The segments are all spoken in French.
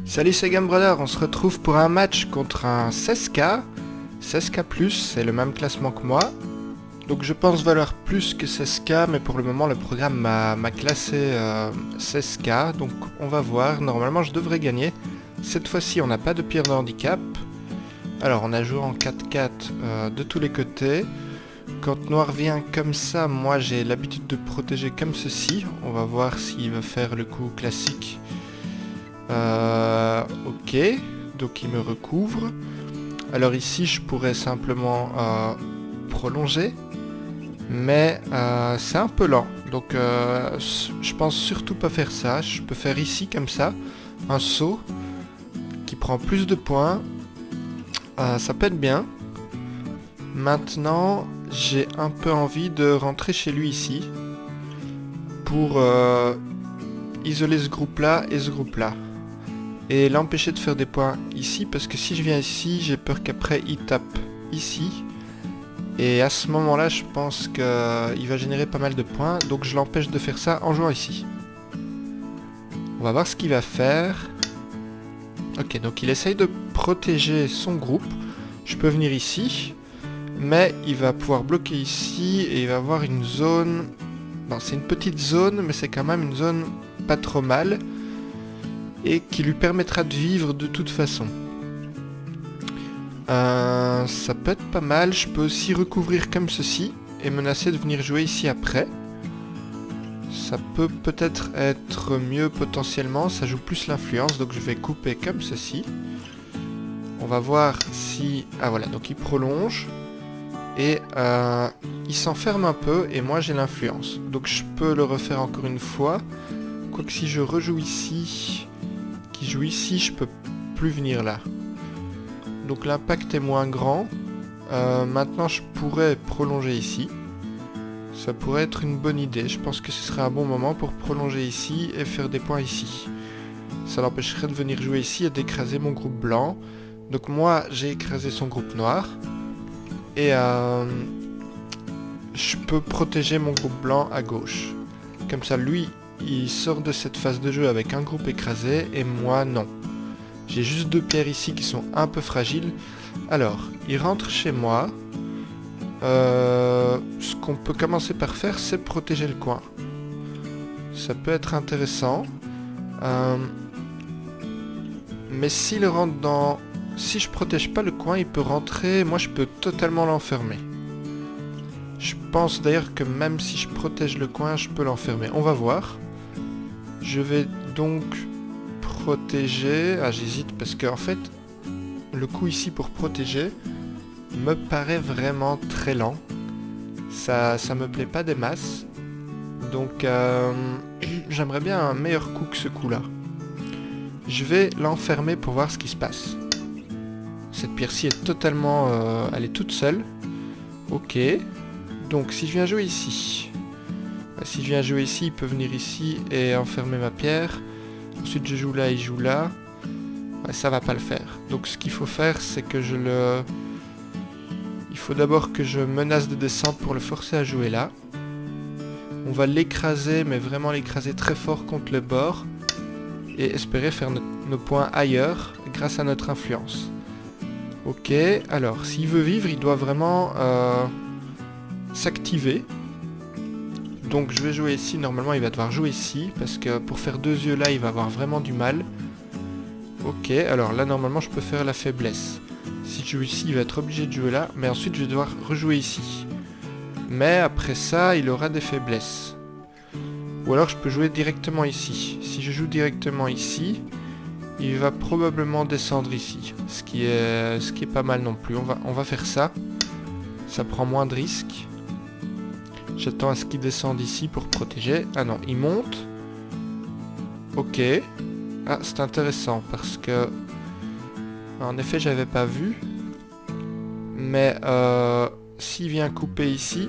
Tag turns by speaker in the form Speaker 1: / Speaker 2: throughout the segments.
Speaker 1: Salut, c'est Gamebrother, on se retrouve pour un match contre un 16K. 16K+, c'est le même classement que moi. Donc je pense valoir plus que 16K, mais pour le moment le programme m'a classé 16K. Donc on va voir, normalement je devrais gagner. Cette fois-ci on n'a pas de pierre de handicap. Alors on a joué en 4-4 de tous les côtés. Quand noir vient comme ça, moi j'ai l'habitude de protéger comme ceci. On va voir s'il va faire le coup classique. Ok, donc il me recouvre. Alors ici je pourrais simplement prolonger, mais c'est un peu lent. Donc je pense surtout pas faire ça. Je peux faire ici comme ça, un saut qui prend plus de points. Ça peut être bien. Maintenant j'ai un peu envie de rentrer chez lui ici pour isoler ce groupe là et ce groupe là. Et l'empêcher de faire des points ici, parce que si je viens ici, j'ai peur qu'après il tape ici. Et à ce moment-là, je pense qu'il va générer pas mal de points, donc je l'empêche de faire ça en jouant ici. On va voir ce qu'il va faire. Ok, donc il essaye de protéger son groupe. Je peux venir ici, mais il va pouvoir bloquer ici, et il va avoir une zone... Non, c'est une petite zone, mais c'est quand même une zone pas trop mal. Et qui lui permettra de vivre de toute façon. Ça peut être pas mal. Je peux aussi recouvrir comme ceci et menacer de venir jouer ici après. Ça peut peut-être être mieux potentiellement. Ça joue plus l'influence, donc je vais couper comme ceci. On va voir si... Ah voilà, donc il prolonge. Et il s'enferme un peu et moi j'ai l'influence. Donc je peux le refaire encore une fois. Quoique si je rejoue ici... qui joue ici, je peux plus venir là. Donc l'impact est moins grand. Maintenant je pourrais prolonger ici. Ça pourrait être une bonne idée. Je pense que ce serait un bon moment pour prolonger ici et faire des points ici. Ça l'empêcherait de venir jouer ici et d'écraser mon groupe blanc. Donc moi j'ai écrasé son groupe noir. Et je peux protéger mon groupe blanc à gauche. Comme ça lui il sort de cette phase de jeu avec un groupe écrasé et moi non. J'ai juste deux pierres ici qui sont un peu fragiles. Alors, il rentre chez moi. Ce qu'on peut commencer par faire, c'est protéger le coin. Ça peut être intéressant. Mais s'il rentre dans... Si je protège pas le coin, il peut rentrer. Moi, je peux totalement l'enfermer. Je pense d'ailleurs que même si je protège le coin, je peux l'enfermer. On va voir. Je vais donc protéger... Ah, j'hésite parce que en fait, le coup ici pour protéger me paraît vraiment très lent. Ça me plaît pas des masses. Donc, j'aimerais bien un meilleur coup que ce coup-là. Je vais l'enfermer pour voir ce qui se passe. Cette pierre-ci est totalement... elle est toute seule. Ok. Donc, si je viens jouer ici... Si je viens jouer ici, il peut venir ici et enfermer ma pierre. Ensuite je joue là, il joue là. Ouais, ça va pas le faire. Donc ce qu'il faut faire, c'est que je le... Il faut d'abord que je menace de descendre pour le forcer à jouer là. On va l'écraser, mais vraiment l'écraser très fort contre le bord. Et espérer faire nos points ailleurs grâce à notre influence. Ok, alors s'il veut vivre, il doit vraiment s'activer. Donc je vais jouer ici, normalement il va devoir jouer ici, parce que pour faire deux yeux là, il va avoir vraiment du mal. Ok, alors là normalement je peux faire la faiblesse. Si je joue ici, il va être obligé de jouer là, mais ensuite je vais devoir rejouer ici. Mais après ça, il aura des faiblesses. Ou alors je peux jouer directement ici. Si je joue directement ici, il va probablement descendre ici. Ce qui est pas mal non plus. On va faire ça. Ça prend moins de risques. J'attends à ce qu'il descende ici pour protéger. Ah non, il monte. Ok. Ah, c'est intéressant parce que... En effet, j'avais pas vu. Mais s'il vient couper ici,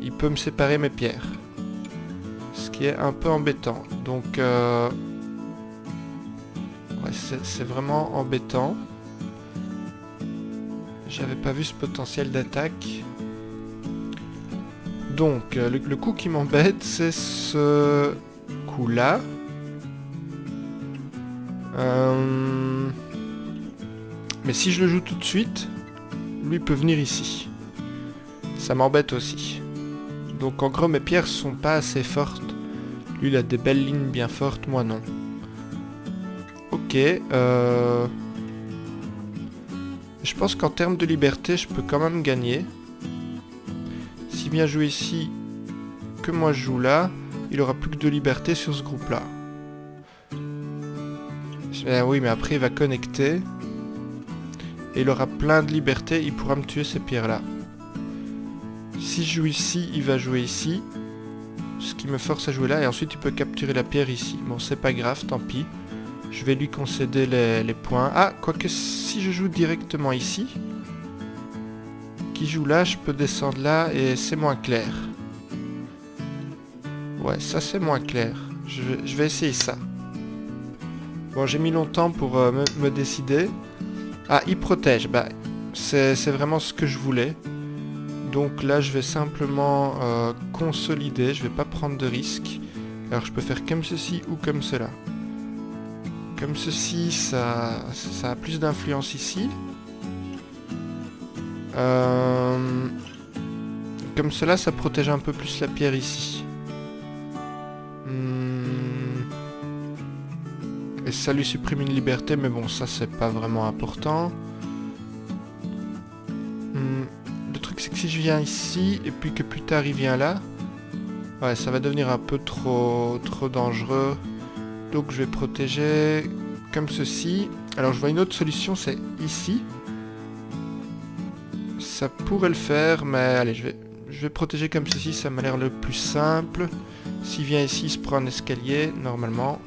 Speaker 1: il peut me séparer mes pierres. Ce qui est un peu embêtant. Donc... Ouais, c'est vraiment embêtant. J'avais pas vu ce potentiel d'attaque. Donc, le coup qui m'embête, c'est ce coup-là. Mais si je le joue tout de suite, lui peut venir ici. Ça m'embête aussi. Donc en gros mes pierres sont pas assez fortes. Lui il a des belles lignes bien fortes, moi non. Ok. Je pense qu'en termes de liberté, je peux quand même gagner. S'il vient jouer ici, que moi je joue là, il aura plus que de liberté sur ce groupe-là. Oui, mais après il va connecter. Et il aura plein de liberté, il pourra me tuer ces pierres-là. Si je joue ici, il va jouer ici. Ce qui me force à jouer là, et ensuite il peut capturer la pierre ici. Bon, c'est pas grave, tant pis. Je vais lui concéder les points. Ah, quoique si je joue directement ici, qui joue là, je peux descendre là, et c'est moins clair. Ouais, ça c'est moins clair. Je vais essayer ça. Bon, j'ai mis longtemps pour me décider. Ah, il protège. Bah, c'est vraiment ce que je voulais. Donc là, je vais simplement consolider. Je vais pas prendre de risque. Alors, je peux faire comme ceci ou comme cela. Comme ceci, ça a plus d'influence ici. Comme cela, ça protège un peu plus la pierre ici. Et ça lui supprime une liberté, mais bon, ça c'est pas vraiment important. Le truc c'est que si je viens ici, et puis que plus tard il vient là, ouais, ça va devenir un peu trop dangereux. Donc je vais protéger comme ceci. Alors je vois une autre solution, c'est ici. Ça pourrait le faire, mais allez, je vais protéger comme ceci, ça m'a l'air le plus simple. S'il vient ici, il se prend un escalier, normalement.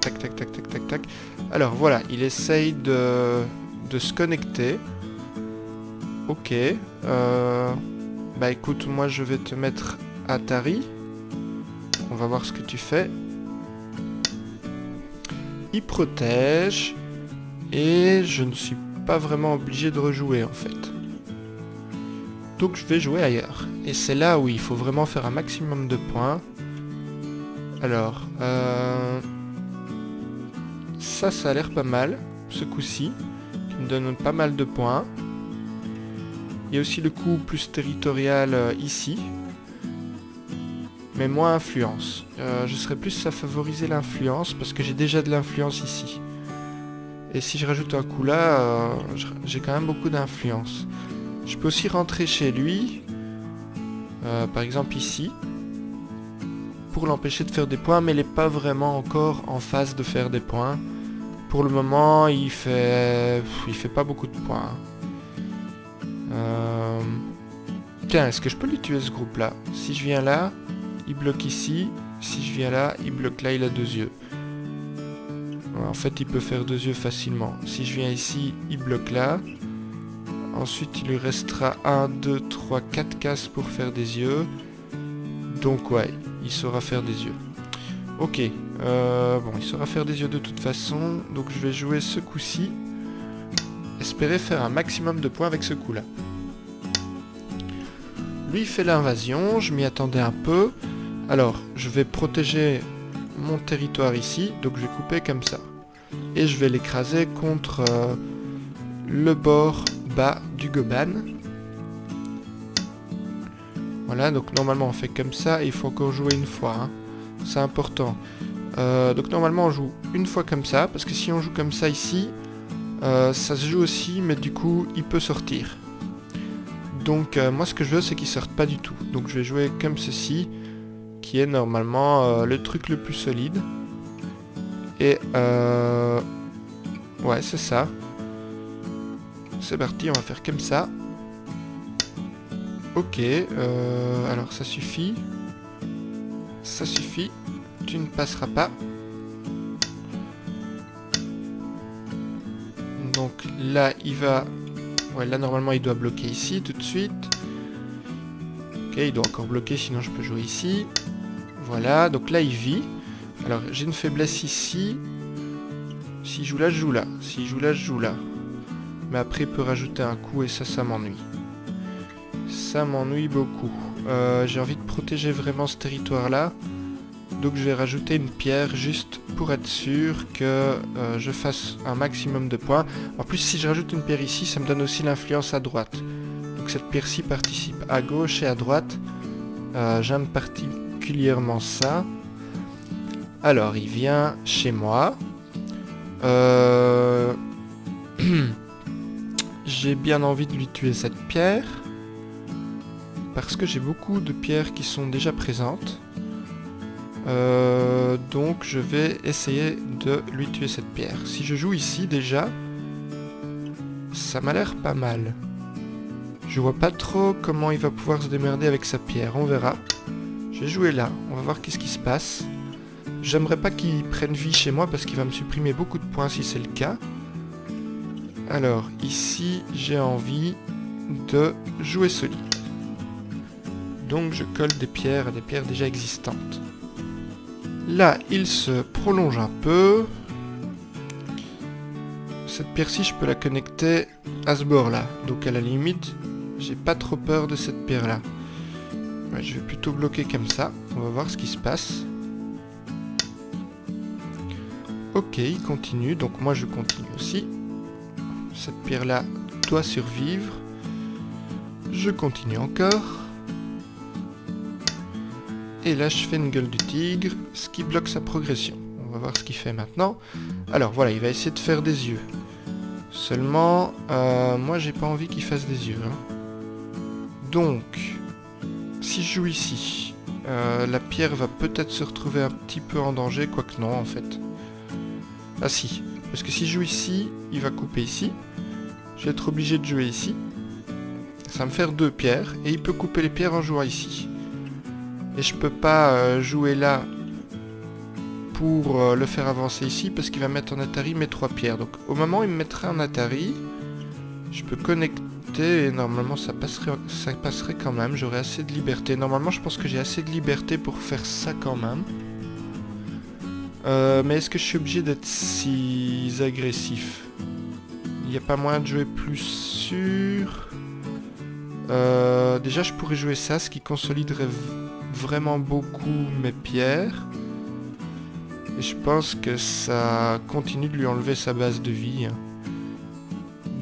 Speaker 1: Tac, tac, tac, tac, tac, tac. Alors voilà, il essaye de se connecter. Ok. Bah écoute, moi je vais te mettre Atari. On va voir ce que tu fais. Il protège. Et je ne suis pas vraiment obligé de rejouer en fait. Donc je vais jouer ailleurs. Et c'est là où il faut vraiment faire un maximum de points. Alors, ça a l'air pas mal, ce coup-ci, qui me donne pas mal de points. Il y a aussi le coup plus territorial ici, mais moins influence. Je serais plus à favoriser l'influence, parce que j'ai déjà de l'influence ici. Et si je rajoute un coup là, j'ai quand même beaucoup d'influence. Je peux aussi rentrer chez lui, par exemple ici, pour l'empêcher de faire des points, mais il n'est pas vraiment encore en phase de faire des points. Pour le moment, il fait pas beaucoup de points. Tiens, est-ce que je peux lui tuer ce groupe-là? Si je viens là, il bloque ici. Si je viens là, il bloque là, il a 2 yeux. En fait, il peut faire 2 yeux facilement. Si je viens ici, il bloque là. Ensuite, il lui restera 1, 2, 3, 4 cases pour faire des yeux. Donc ouais, il saura faire des yeux. Ok, bon, il saura faire des yeux de toute façon. Donc je vais jouer ce coup-ci. Espérer faire un maximum de points avec ce coup-là. Lui, il fait l'invasion. Je m'y attendais un peu. Alors, je vais protéger mon territoire ici. Donc je vais couper comme ça. Et je vais l'écraser contre le bord bas du Goban. Voilà, donc normalement on fait comme ça. Et il faut encore jouer une fois. Hein. C'est important. Donc normalement on joue une fois comme ça. Parce que si on joue comme ça ici, ça se joue aussi. Mais du coup, il peut sortir. Donc moi ce que je veux, c'est qu'il sorte pas du tout. Donc je vais jouer comme ceci. Qui est normalement le truc le plus solide. Et ouais, c'est ça. C'est parti, on va faire comme ça. Ok, alors ça suffit. Ça suffit. Tu ne passeras pas. Donc là, il va... Ouais, là, normalement, il doit bloquer ici tout de suite. Ok, il doit encore bloquer, sinon je peux jouer ici. Voilà, donc là, il vit. Alors, j'ai une faiblesse ici. S'il joue là, je joue là. S'il joue là, je joue là. Mais après, il peut rajouter un coup et ça m'ennuie. Ça m'ennuie beaucoup. J'ai envie de protéger vraiment ce territoire-là. Donc je vais rajouter une pierre juste pour être sûr que je fasse un maximum de points. En plus, si je rajoute une pierre ici, ça me donne aussi l'influence à droite. Donc cette pierre-ci participe à gauche et à droite. J'aime particulièrement ça. Alors, il vient chez moi. J'ai bien envie de lui tuer cette pierre. Parce que j'ai beaucoup de pierres qui sont déjà présentes. Donc je vais essayer de lui tuer cette pierre. Si je joue ici déjà, ça m'a l'air pas mal. Je vois pas trop comment il va pouvoir se démerder avec sa pierre, on verra. Je vais jouer là, on va voir qu'est-ce qui se passe. J'aimerais pas qu'il prenne vie chez moi parce qu'il va me supprimer beaucoup de points si c'est le cas. Alors ici j'ai envie de jouer solide. Donc je colle des pierres à des pierres déjà existantes. Là, il se prolonge un peu. Cette pierre-ci, je peux la connecter à ce bord-là. Donc à la limite, j'ai pas trop peur de cette pierre-là. Ouais, je vais plutôt bloquer comme ça. On va voir ce qui se passe. Ok, il continue. Donc moi, je continue aussi. Cette pierre-là doit survivre. Je continue encore. Et là, je fais une gueule du tigre, ce qui bloque sa progression. On va voir ce qu'il fait maintenant. Alors voilà, il va essayer de faire des yeux. Seulement, moi, j'ai pas envie qu'il fasse des yeux. Donc, si je joue ici, la pierre va peut-être se retrouver un petit peu en danger, quoique non, en fait. Ah si, parce que si je joue ici, il va couper ici. Je vais être obligé de jouer ici. Ça va me faire 2 pierres, et il peut couper les pierres en jouant ici. Et je peux pas jouer là pour le faire avancer ici parce qu'il va mettre en Atari mes 3 pierres. Donc au moment où il me mettra en Atari, je peux connecter et normalement ça passerait quand même. J'aurai assez de liberté. Normalement je pense que j'ai assez de liberté pour faire ça quand même. Mais est-ce que je suis obligé d'être si agressif? Il n'y a pas moyen de jouer plus sûr. Déjà je pourrais jouer ça, ce qui consoliderait vraiment beaucoup mes pierres. Et je pense que ça continue de lui enlever sa base de vie.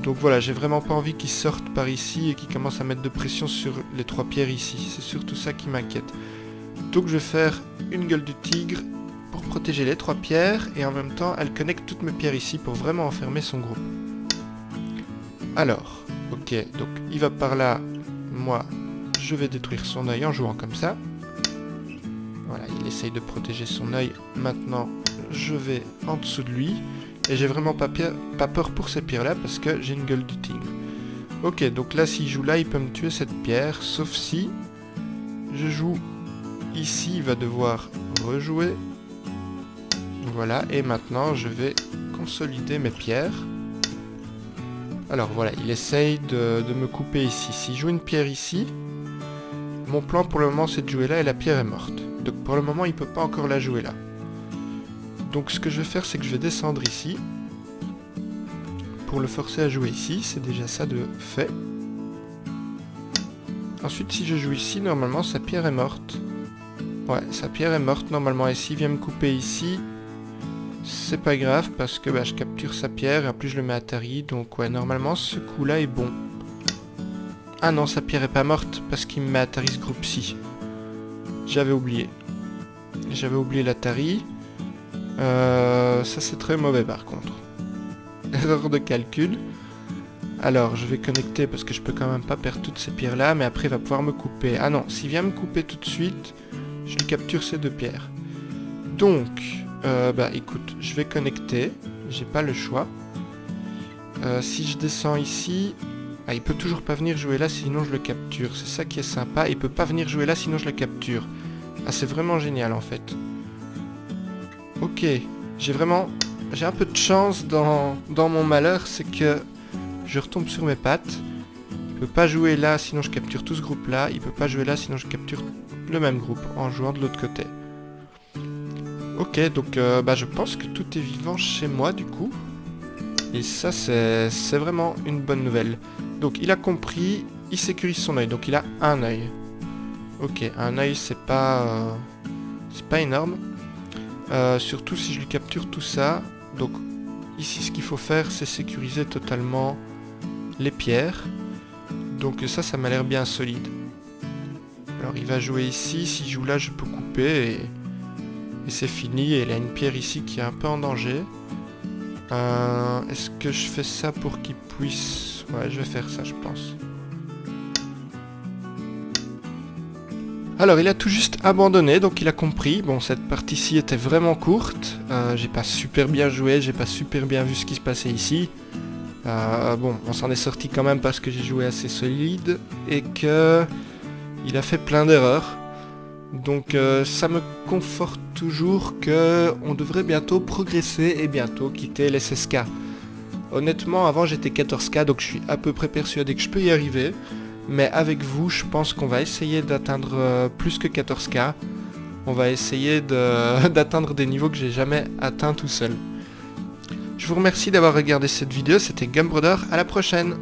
Speaker 1: Donc voilà, j'ai vraiment pas envie qu'il sorte par ici et qu'il commence à mettre de pression sur les 3 pierres ici. C'est surtout ça qui m'inquiète. Donc je vais faire une gueule du tigre pour protéger les 3 pierres. Et en même temps, elle connecte toutes mes pierres ici pour vraiment enfermer son groupe. Alors, ok, donc il va par là. Moi, je vais détruire son œil en jouant comme ça. Voilà, il essaye de protéger son œil. Maintenant, je vais en dessous de lui. Et j'ai vraiment pas peur pour ces pierres-là parce que j'ai une gueule du tigre. Ok, donc là, s'il joue là, il peut me tuer cette pierre. Sauf si je joue ici, il va devoir rejouer. Voilà, et maintenant, je vais consolider mes pierres. Alors voilà, il essaye de me couper ici. S'il joue une pierre ici, mon plan pour le moment, c'est de jouer là et la pierre est morte. Donc pour le moment, il peut pas encore la jouer là. Donc ce que je vais faire, c'est que je vais descendre ici. Pour le forcer à jouer ici, c'est déjà ça de fait. Ensuite, si je joue ici, normalement, sa pierre est morte. Ouais, sa pierre est morte normalement. Et s'il vient me couper ici, c'est pas grave parce que je capture sa pierre et en plus je le mets à Atari. Donc ouais, normalement, ce coup-là est bon. Ah non, sa pierre est pas morte parce qu'il me met Atari ce groupe-ci. J'avais oublié. J'avais oublié l'Atari. Ça c'est très mauvais par contre. Erreur de calcul. Alors je vais connecter parce que je peux quand même pas perdre toutes ces pierres là. Mais après il va pouvoir me couper. Ah non, s'il vient me couper tout de suite, je lui capture ces 2 pierres. Donc, écoute, je vais connecter. J'ai pas le choix. Si je descends ici... Ah, il peut toujours pas venir jouer là sinon je le capture. C'est ça qui est sympa. Il peut pas venir jouer là sinon je le capture. Ah, c'est vraiment génial en fait. Ok. J'ai un peu de chance dans mon malheur. C'est que je retombe sur mes pattes. Il peut pas jouer là sinon je capture tout ce groupe là. Il peut pas jouer là sinon je capture le même groupe en jouant de l'autre côté. Ok, donc je pense que tout est vivant chez moi du coup. Et ça c'est vraiment une bonne nouvelle. Donc il a compris, il sécurise son œil, donc il a un œil. Ok, un œil c'est pas C'est pas énorme. Surtout si je lui capture tout ça. Donc ici ce qu'il faut faire c'est sécuriser totalement les pierres. Donc ça m'a l'air bien solide. Alors il va jouer ici, s'il joue là je peux couper et c'est fini. Et il a une pierre ici qui est un peu en danger. Est-ce que je fais ça pour qu'il puisse... Ouais, je vais faire ça je pense. Alors il a tout juste abandonné, donc il a compris. Bon, cette partie-ci était vraiment courte. J'ai pas super bien joué, j'ai pas super bien vu ce qui se passait ici. Bon, on s'en est sorti quand même parce que j'ai joué assez solide et que il a fait plein d'erreurs. Donc ça me conforte toujours que on devrait bientôt progresser et bientôt quitter les 16K. Honnêtement, avant j'étais 14K, donc je suis à peu près persuadé que je peux y arriver. Mais avec vous, je pense qu'on va essayer d'atteindre plus que 14K. On va essayer d'atteindre des niveaux que j'ai jamais atteints tout seul. Je vous remercie d'avoir regardé cette vidéo, c'était Gumbrother, à la prochaine!